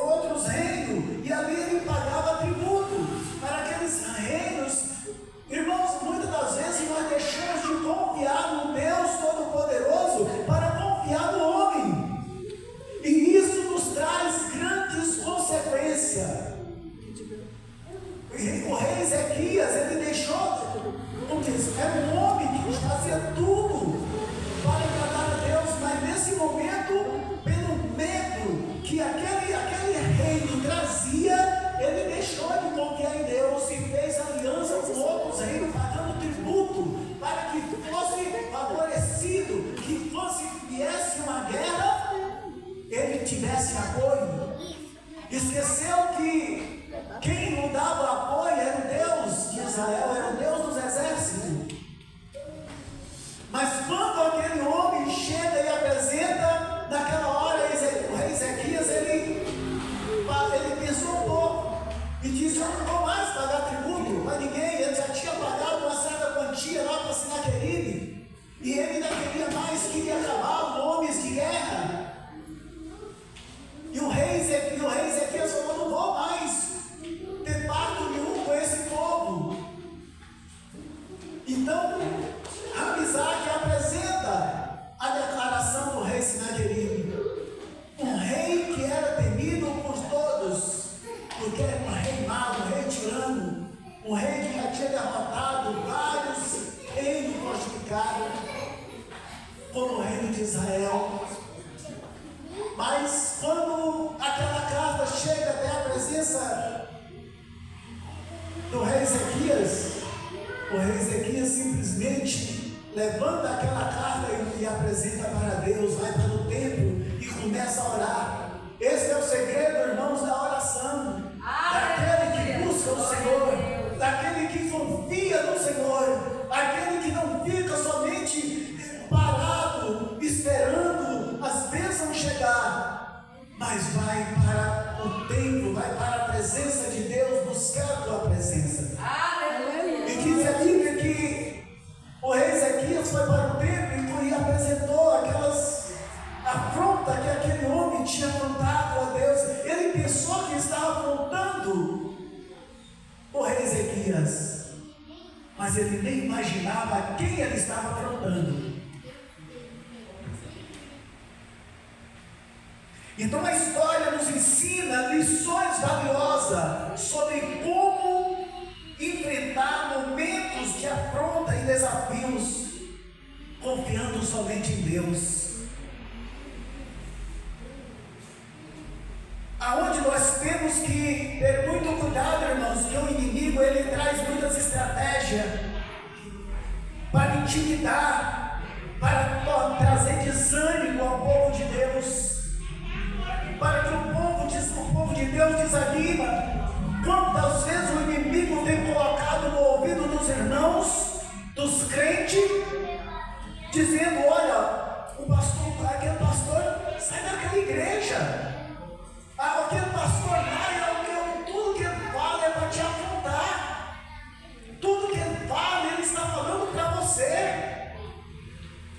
outros reinos, e ali ele pagava tributo para aqueles reinos. Irmãos, muitas das vezes nós deixamos de confiar no Deus Todo-Poderoso para confiar no homem, e isso nos traz grandes consequências. O rei Ezequias, ele deixou, era um homem que fazia tudo para agradar a Deus, mas nesse momento, pelo medo que aquele reino trazia, ele deixou de confiar em Deus e fez aliança com outros reinos, pagando tributo, para que fosse favorecido, que viesse uma guerra, ele tivesse apoio. Esqueceu que quem lhe dava apoio era o Deus de Israel, era o Deus dos exércitos. Mas quando aquele homem chega e apresenta, naquela hora o rei Ezequias, ele pensou um pouco e disse: eu não vou mais pagar tributo para ninguém. Ele já tinha pagado uma certa quantia lá para Senaqueribe, e ele ainda queria mais, queria acabar nomes de guerra. E o rei Ezequias falou: não vou mais ter pacto nenhum com esse povo. Então Rabsaque apresenta a declaração do rei Senaqueribe, um rei que era temido por todos, porque era um rei mau, um rei tirano, um rei que já tinha derrotado vários reinos fortificados, como o reino de Israel. Mas quando aquela carta chega até a presença do rei Ezequias, o rei Ezequias simplesmente levanta aquela carta e apresenta para Deus, vai para o templo e começa a orar. Esse é o segredo, irmãos, da oração, daquele que busca o Senhor, daquele que confia no Senhor, aquele que não fica somente parado, esperando as bênçãos chegar, mas vai para o templo, vai para a presença de Deus, buscar a tua presença. E diz a Bíblia que o rei Ezequias foi para o templo e apresentou aquelas afrontas que aquele homem tinha afrontado a Deus. Ele pensou que estava afrontando o rei Ezequias, mas ele nem imaginava quem ele estava afrontando. Então a história nos ensina lições valiosas sobre como enfrentar momentos de afronta e desafios, confiando somente em Deus. Aonde nós temos que ter muito cuidado, irmãos, que o inimigo ele traz muitas estratégias para intimidar, para trazer desânimo ao povo de Deus, para que o povo de Deus desanima. Quantas vezes o inimigo tem colocado no ouvido dos irmãos, dos crentes, dizendo: olha, o pastor, aquele pastor, sai daquela igreja. Aquele pastor lá, tudo que ele fala é para te afrontar. Tudo que ele fala, ele está falando para você.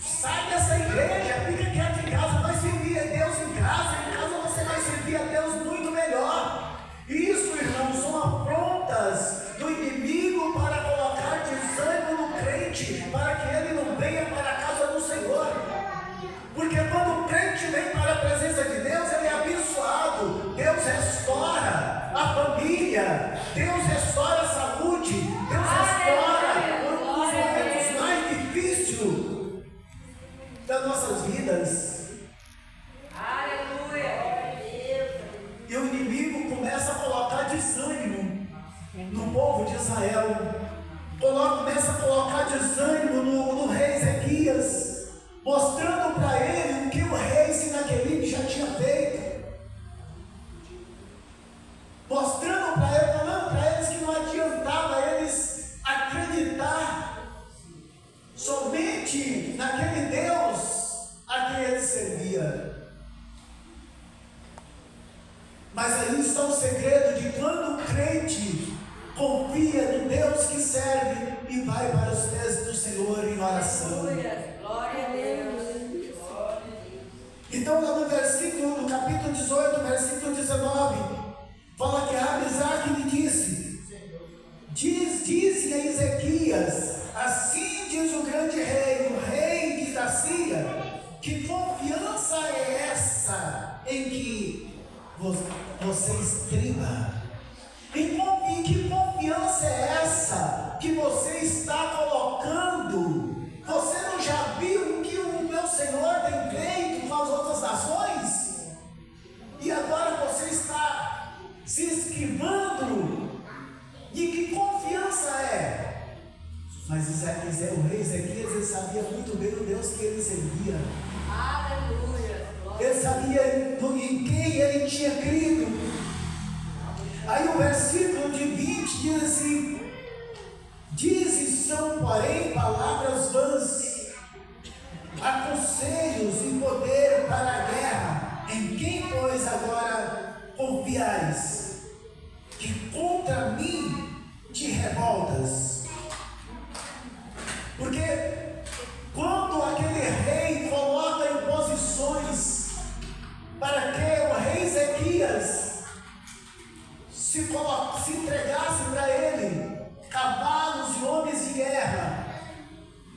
Sai dessa igreja, fica quieto em casa, vai servir a Deus em casa você vai servir a Deus muito melhor. Isso, irmãos, são afrontas do inimigo para colocar desânimo no crente, para que ele não venha para a casa do Senhor. Porque quando o crente vem para a presença de Deus, ele é abençoado. Deus restaura a família, Deus restaura a saúde, Deus restaura os momentos mais difíceis das nossas vidas. E o inimigo começa a colocar desânimo no povo de Israel, começa a colocar desânimo no rei Ezequias, mostrando para ele o que o rei Senaqueribe já tinha feito, mostrando para ele, falando para eles que não adiantava eles acreditar somente naquele Deus a quem ele servia. Mas aí está o segredo de quando o crente confia no Deus que serve e vai para os pés do Senhor em oração. Glória a Deus. Então, lá no capítulo 18, versículo 19, você estriba. E que confiança é essa que você está colocando? Você não já viu o que o meu Senhor tem feito com as outras nações? E agora você está se esquivando? E que confiança é? Mas o rei Ezequias, ele sabia muito bem o Deus que ele servia. Aleluia. Ele sabia em quem ele tinha crido. Aí o versículo de 20 diz assim: dizes são, porém, palavras vãs, aconselhos e poder para a guerra. Em quem, pois, agora confiais? Que contra mim te revoltas? Porque quando aquele rei coloca em posições para que o rei Ezequias se entregasse para ele cavalos e homens de guerra,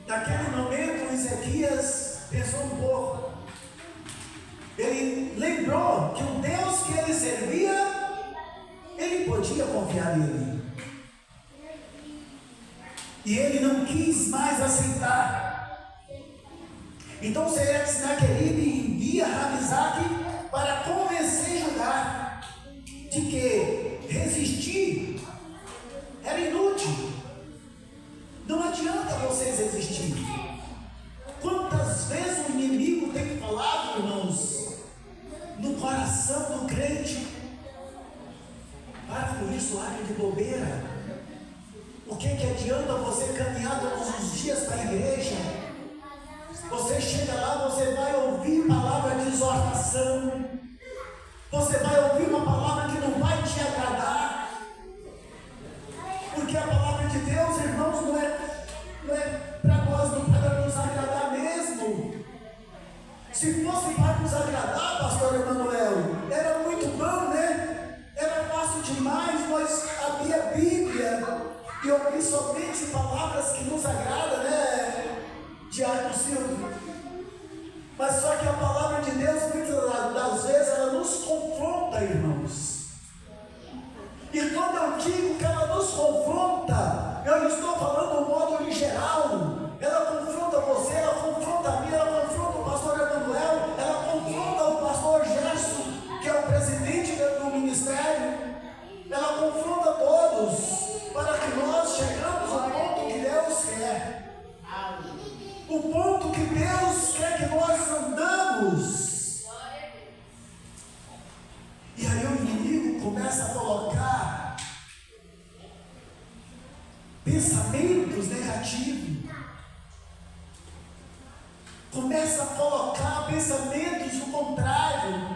naquele momento Ezequias pensou um pouco. Ele lembrou que o Deus que ele servia, ele podia confiar nele. E ele não quis mais aceitar. Então Senaqueribe envia Rabisaque para convencer Judá de que resistir era inútil. Não adianta vocês resistir. Quantas vezes o inimigo tem falado, irmãos, no coração do crente: para com isso, larga de bobeira. O que adianta você caminhar todos os dias para a igreja? Você chega lá, você vai ouvir palavra de exortação, você vai ouvir uma palavra que não vai te agradar, porque a palavra de Deus, irmãos, não é para nós, não é para nos agradar mesmo. Se fosse para nos agradar, pastor Emanuel, era muito bom, né? Era fácil demais nós abrir a Bíblia e ouvir somente palavras que nos agradam, né, Diácono Silvio? Mas só que a palavra de Deus, muitas das vezes, ela nos confronta, irmãos. E quando eu digo que ela nos confronta, eu estou falando do modo em geral. Ela confronta você, ela confronta a mim, ela confronta o pastor Emanuel, ela confronta o pastor Gerson, que é o presidente do ministério. Ela confronta todos, para que nós chegamos ao ponto que Deus quer. O ponto que Deus quer que nós andamos. E aí o inimigo começa a colocar pensamentos negativos. Começa a colocar pensamentos do contrário.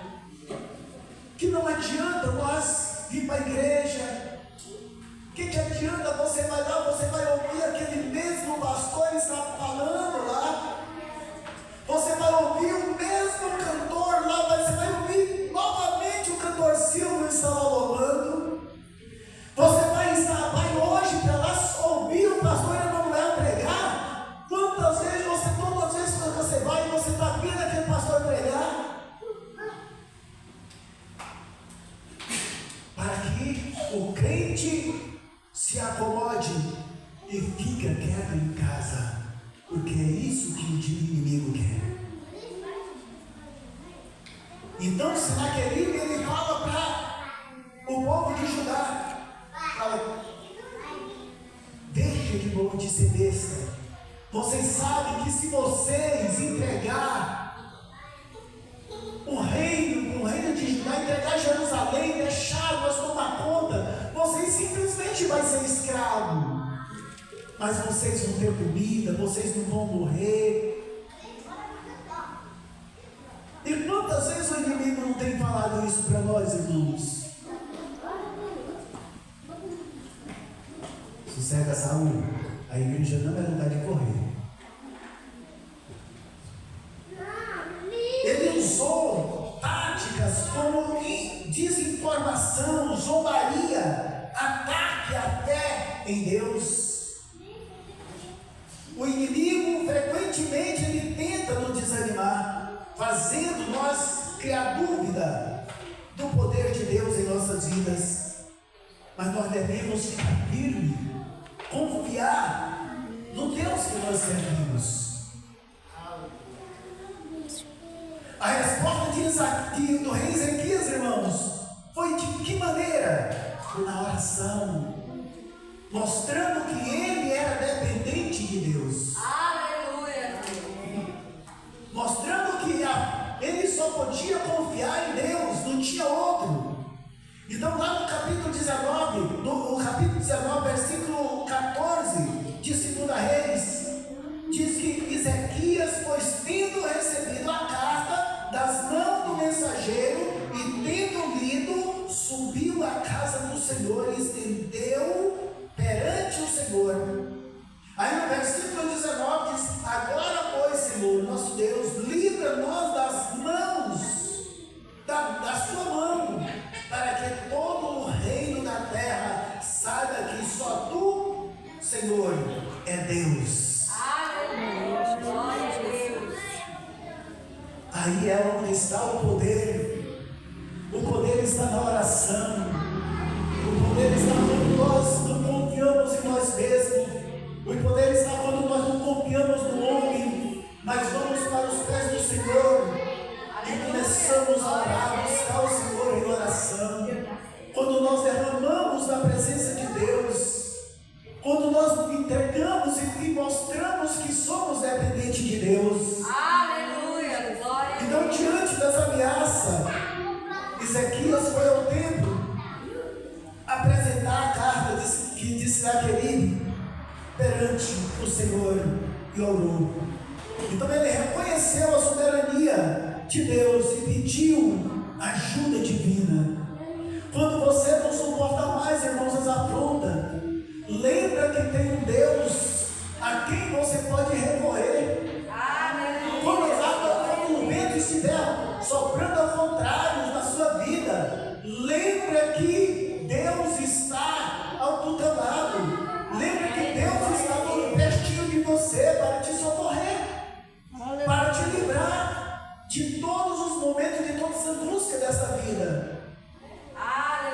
Que não adianta nós ir para a igreja. Que adianta você vai lá, você vai ouvir aquele mesmo pastor está falando lá. Você vai ouvir o mesmo cantor lá, você vai ouvir novamente o cantor Silvio está louvando. Você vai hoje para lá ouvir o pastor Emanuel pregar. Todas as vezes que você vai, você está vendo aquele pastor pregar. Para que o crente se acomode e fica quieto em casa, porque é isso que o inimigo quer. Então Senaqueribe, ele fala para o povo de Judá, fala: deixa de novo de ser besta. Vocês sabem que se vocês entregar o reino de Judá, entregar Jerusalém, deixar nós tomar conta, vocês simplesmente vão ser escravos. Mas vocês vão ter comida, vocês não vão morrer. E quantas vezes o inimigo não tem falado isso para nós, irmãos? Sossega, Saúl, a igreja não é lugar de correr. Ele usou táticas como desinformação, zombaria, ataque à fé em Deus. O inimigo frequentemente ele tenta nos desanimar, fazendo nós criar dúvida do poder de Deus em mas nós devemos ficar firme, confiar no Deus que nós servimos. A resposta do rei Ezequias, irmãos, foi de que maneira? Foi na oração, mostrando que ele era dependente de Deus. Aleluia. Mostrando que ele só podia confiar em Deus, não tinha outro. Então lá no capítulo 19, versículo 14 de 2 Reis, diz que Ezequias, pois tendo recebido a carta das mãos do mensageiro e tendo lido, subiu à casa do Senhor e estendeu perante o Senhor. Aí no versículo 19 diz: agora pois, Senhor, nosso Deus, livra-nos das mãos, da sua mão, para que todo o reino da terra saiba que só tu, Senhor, é Deus. Aleluia. Glória a Deus. Aí é onde está o poder. O poder está na oração. O poder está quando nós não confiamos em nós mesmos. O poder está quando nós não confiamos no homem, mas vamos para os pés do Senhor e começamos a orar, buscar o Senhor em oração. Quando nós derramamos na presença de Deus, quando nós entregamos e mostramos que somos dependentes de Deus. Aleluia. Glória a Deus. Então, diante dessa ameaça, Ezequias foi ao templo apresentar a carta de Senaqueribe perante o Senhor e orou. Então ele reconheceu a soberania de Deus e pediu ajuda divina. Quando você não suporta mais, irmãos, as afrontas, lembra que tem um Deus a quem você pode recorrer. Quando o vento estiver soprando ao contrário na sua vida, lembra que Deus está ao teu lado. Lembra que Deus está pertinho de você para te socorrer, para te livrar de todos os momentos, de todas as angústias dessa vida.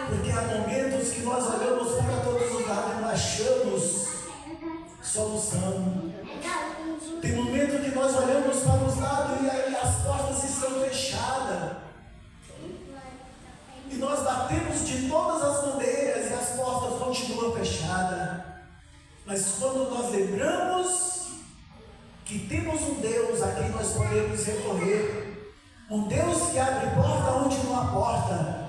Porque há momentos que nós olhamos para todos os lados e não achamos solução. Tem momentos que nós olhamos para os lados e as portas estão fechadas. E nós batemos de todas as maneiras e as portas continuam fechadas. Mas quando nós lembramos que temos um Deus a quem nós podemos recorrer, um Deus que abre porta onde não há porta,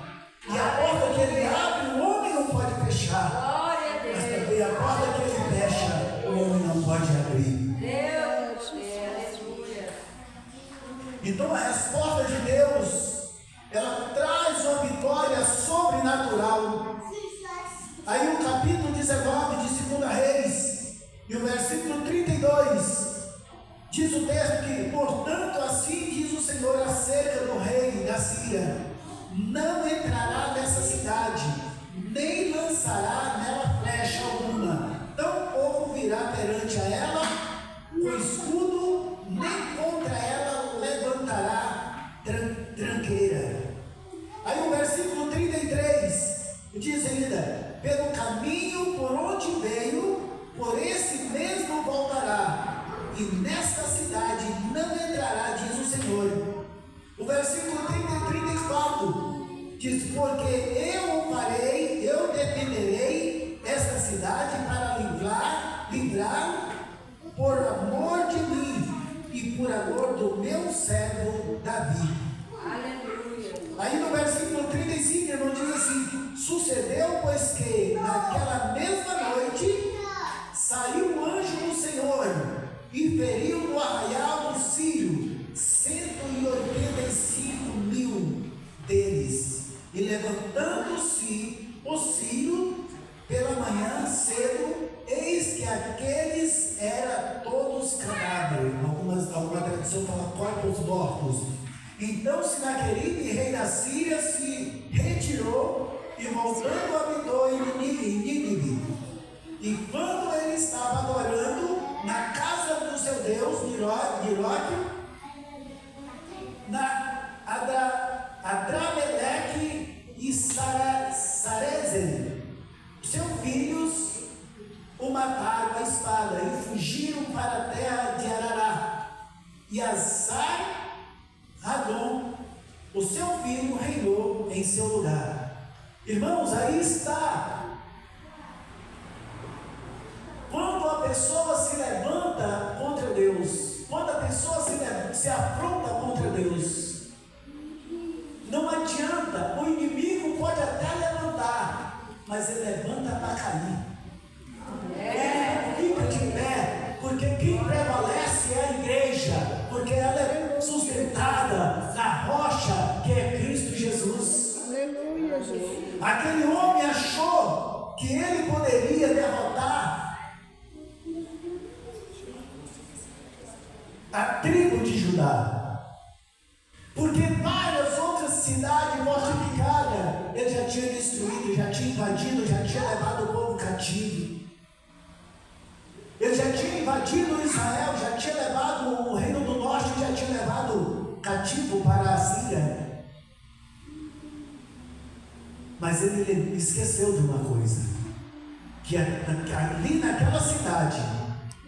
e a porta que Ele abre, o homem não pode fechar, Glória a Deus. mas também a porta que Ele fecha, o homem não pode abrir. Deus, aleluia. Então a resposta de Deus, ela traz uma vitória sobrenatural. Aí o capítulo 19 de 2 Reis, e o versículo 32, diz o texto que, portanto, assim diz o Senhor acerca do rei da Síria: não entrará nessa cidade, nem lançará nela flecha alguma, tampouco virá perante a ela o escudo, nem contra ela levantará tranqueira. Aí o versículo 33 diz ainda: pelo caminho por onde veio, por esse mesmo voltará, e nesta cidade não entrará, diz o Senhor. O versículo 34 diz: porque eu o farei, eu defenderei esta cidade para livrar por amor de mim e por amor do meu servo Davi. Aleluia. Aí no versículo 35, irmão, diz assim: sucedeu, pois que naquela mesma noite saiu o anjo do Senhor e feriu no arraial do Sírio 185.000 deles. E levantando-se o Sírio pela manhã cedo, eis que aqueles eram todos cadáveres. Alguma tradição fala corpos mortos. Então Senaqueribe, rei da Síria, se retirou e voltando habitou em Nínive. E quando ele estava adorando na casa do seu Deus, Niroque, na Adrameleque e Sarezer, seu lugar. Irmãos, aí está. Quando a pessoa se levanta contra Deus, quando a pessoa se afronta contra Deus, não adianta, o inimigo pode até levantar, mas ele levanta para cair. Ele fica de pé, porque quem prevalece é a igreja, porque ela é sustentada na rocha que é Cristo Jesus. Aleluia, Jesus. Aquele homem achou que ele poderia derrotar a tribo de Judá, porque várias outras cidades fortificadas ele já tinha destruído, já tinha invadido, já tinha levado o povo cativo. Ele já tinha invadido Israel, já tinha levado o reino do norte, já tinha levado cativo para a Síria. Mas ele esqueceu de uma coisa, que ali naquela cidade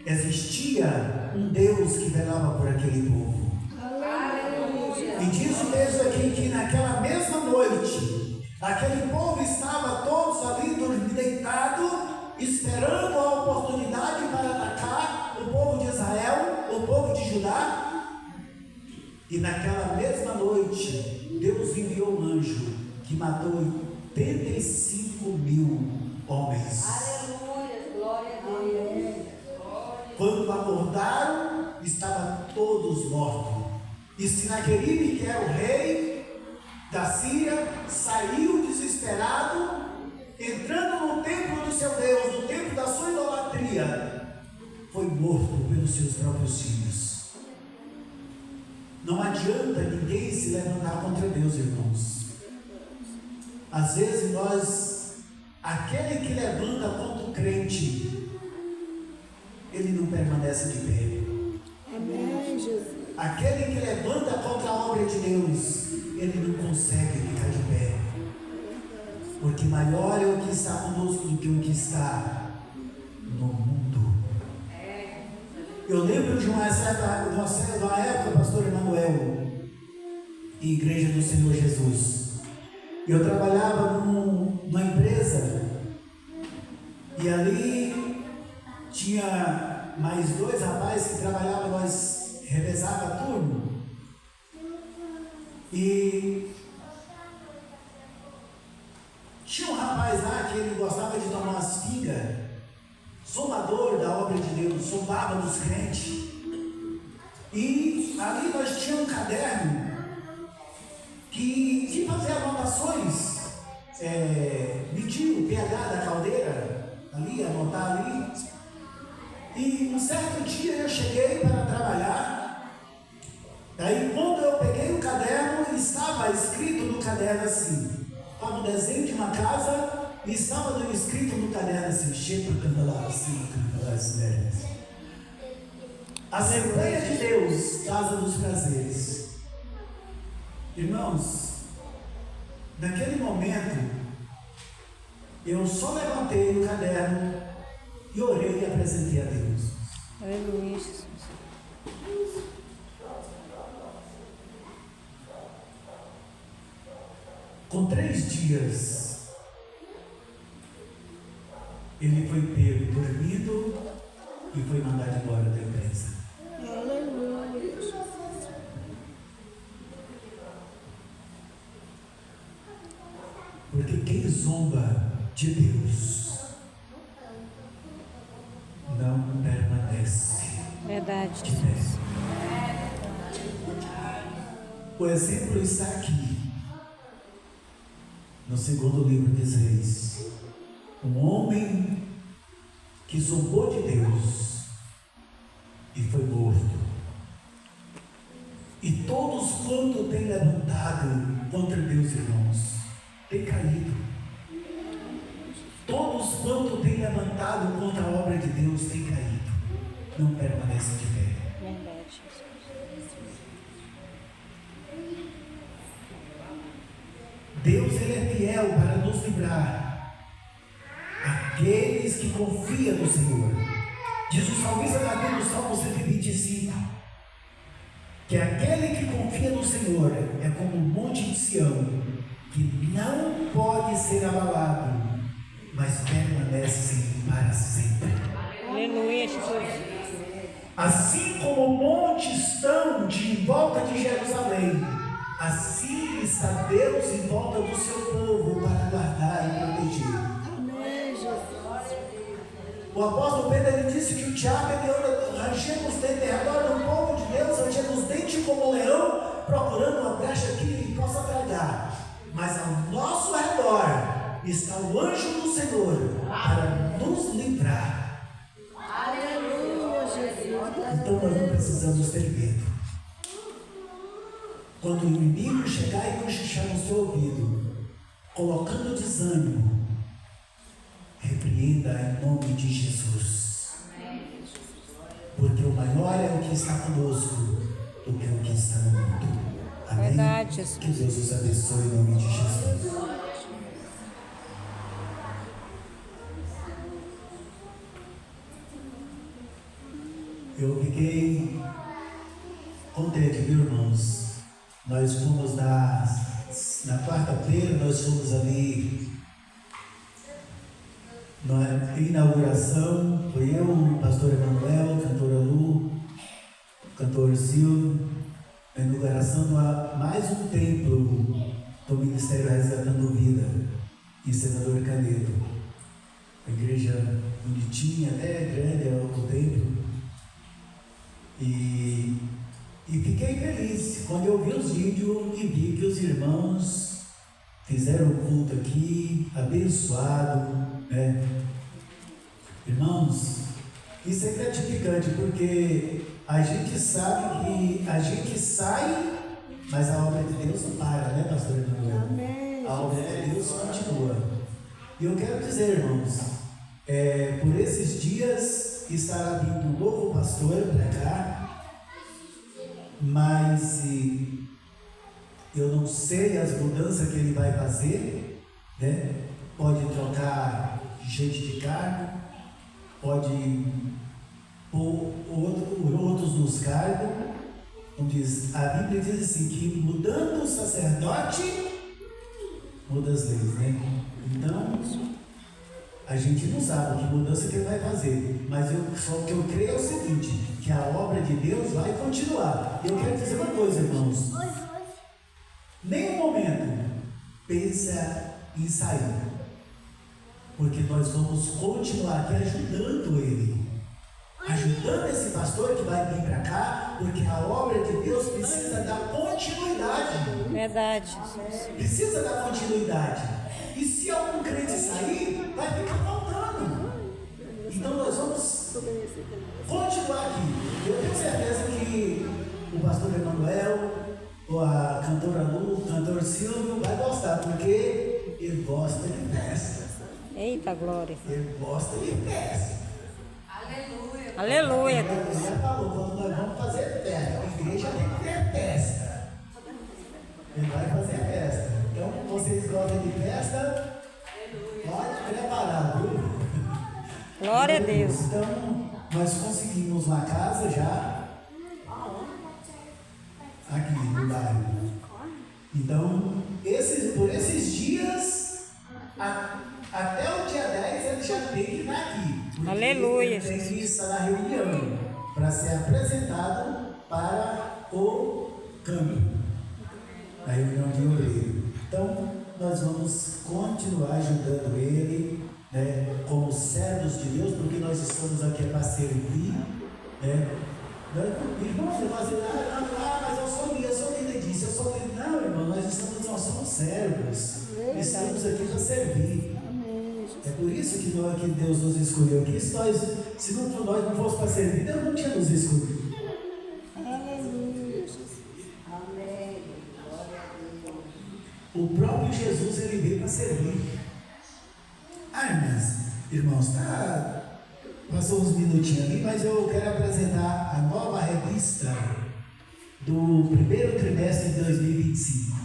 existia um Deus que velava por aquele povo. Aleluia. E diz o texto aqui que naquela mesma noite, aquele povo estava todos ali deitado, esperando a oportunidade para atacar o povo de Israel, o povo de Judá. E naquela mesma noite, Deus enviou um anjo que matou 85.000 homens. Aleluia. Glória a Deus. Quando acordaram, estavam todos mortos. E Sinaqueribe, que era o rei da Síria, saiu desesperado, entrando no templo do seu Deus, no templo da sua idolatria, foi morto pelos seus próprios filhos. Não adianta ninguém se levantar contra Deus, irmãos. Às vezes aquele que levanta contra o crente, ele não permanece de pé. Amém, Jesus. Aquele que levanta contra a obra de Deus, ele não consegue ficar de pé. Porque maior é o que está conosco do que o que está no mundo. Eu lembro de uma época, pastor Emanuel, em Igreja do Senhor Jesus. Eu trabalhava numa empresa e ali tinha mais 2 rapazes que trabalhavam, nós revezava turno. E tinha um rapaz lá que ele gostava de tomar umas pingas, zombador da obra de Deus, zombava dos crentes. E ali nós tínhamos um caderno que fazia anotações, medir o pH da caldeira, ali, anotar ali. E um certo dia eu cheguei para trabalhar, daí quando eu peguei o caderno, estava escrito no caderno assim, estava um desenho de uma casa, e estava escrito no caderno assim, Shepa Candalar, assim, Assembleia de Deus, Casa dos Prazeres. Irmãos, naquele momento, eu só levantei o caderno e orei e apresentei a Deus. Aleluia, Jesus. Com 3 dias, ele foi pego dormindo e foi mandado embora da empresa. Aleluia, Jesus. Porque quem zomba de Deus não permanece Verdade, de pé. Jesus. O exemplo está aqui, no 2º livro de Reis. Um homem que zombou de Deus e foi morto. E todos quanto têm levantado contra Deus, irmãos, têm caído. Todos quanto têm levantado contra a obra de Deus têm caído. Não permanecem de pé. Verdade, Jesus. Deus, Ele é fiel para nos livrar. Aqueles que confiam no Senhor. Diz o salmista Davi no Salmo 125, que aquele que confia no Senhor é como um monte de Sião, que não pode ser abalado, mas permanece para sempre. Aleluia, Jesus. Assim como montes estão de volta de Jerusalém, assim está Deus em volta do seu povo para guardar e proteger. O apóstolo Pedro ele disse que o diabo ele anda rangendo os dentes em redor do povo de Deus, rangendo os dentes como um leão, procurando uma brecha que ele possa tragar. Mas ao nosso redor está o anjo do Senhor para nos livrar. Aleluia, Jesus. Então nós não precisamos ter medo. Quando o inimigo chegar e cochichar no seu ouvido, colocando desânimo, repreenda em nome de Jesus. Porque o maior é o que está conosco do que o que está no mundo. Amém? Verdade, Jesus. Que Deus os abençoe em nome de Jesus. Eu fiquei contente, viu, irmãos? Nós fomos na quarta-feira, nós fomos ali na inauguração, foi eu, o pastor Emanuel, cantora Lu, cantor Silvio, a inauguração de mais um templo do Ministério Resgatando Vida, em Senador Canedo. Uma igreja bonitinha, até grande é o templo. E fiquei feliz quando eu vi os vídeos e vi que os irmãos fizeram o culto aqui, abençoado, né? Irmãos, isso é gratificante porque a gente sabe que a gente sai, mas a obra de Deus não para, né, pastor Emanuel? A obra de Deus continua. E eu quero dizer, irmãos, por esses dias estará vindo um novo pastor para cá, mas eu não sei as mudanças que ele vai fazer, né? Pode trocar gente de cargo, pode pôr outros nos cargos. A Bíblia diz assim, que mudando o sacerdote, muda as leis, né? Então, a gente não sabe que mudança que ele vai fazer, mas só que eu creio é o seguinte, que a obra de Deus vai continuar. E eu quero dizer uma coisa, irmãos, nenhum momento pensa em sair, porque nós vamos continuar aqui ajudando ele, ajudando esse pastor que vai vir para cá, porque a obra de Deus precisa dar continuidade. Verdade, Jesus. Precisa dar continuidade. E se algum crente sair, vai ficar faltando. Então nós vamos continuar aqui. Eu tenho certeza que o pastor Emanuel, ou a cantora Lu, o cantor Silvio vai gostar, porque ele gosta de festa. Eita glória. Ele gosta de festa. Aleluia. Aleluia, Ele Deus. já falou, quando nós vamos fazer festa, a igreja tem que ter festa. Ele vai fazer festa. Então, vocês gostam de festa? Pode preparar, viu? Glória a Deus. Então, nós conseguimos uma casa já, aqui no bairro. Então, por esses dias, até o dia 10, ele já tem que estar aqui. Porque Aleluia, ele tem que estar na reunião para ser apresentado para o câmbio, na reunião de obreiro. Então, nós vamos continuar ajudando ele, né, como servos de Deus, porque nós estamos aqui para servir, né? Irmão, você vai dizer, mas eu sou líder disso, eu sou líder. Não, irmão, nós somos servos, estamos aqui para servir. É por isso que Deus nos escolheu. Que se nós não fosse para servir, Deus não tinha nos escolhido. Amém. O próprio Jesus, ele veio para servir. Irmãos, passou uns minutinhos ali, mas eu quero apresentar a nova revista do primeiro trimestre de 2025.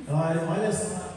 Olha só.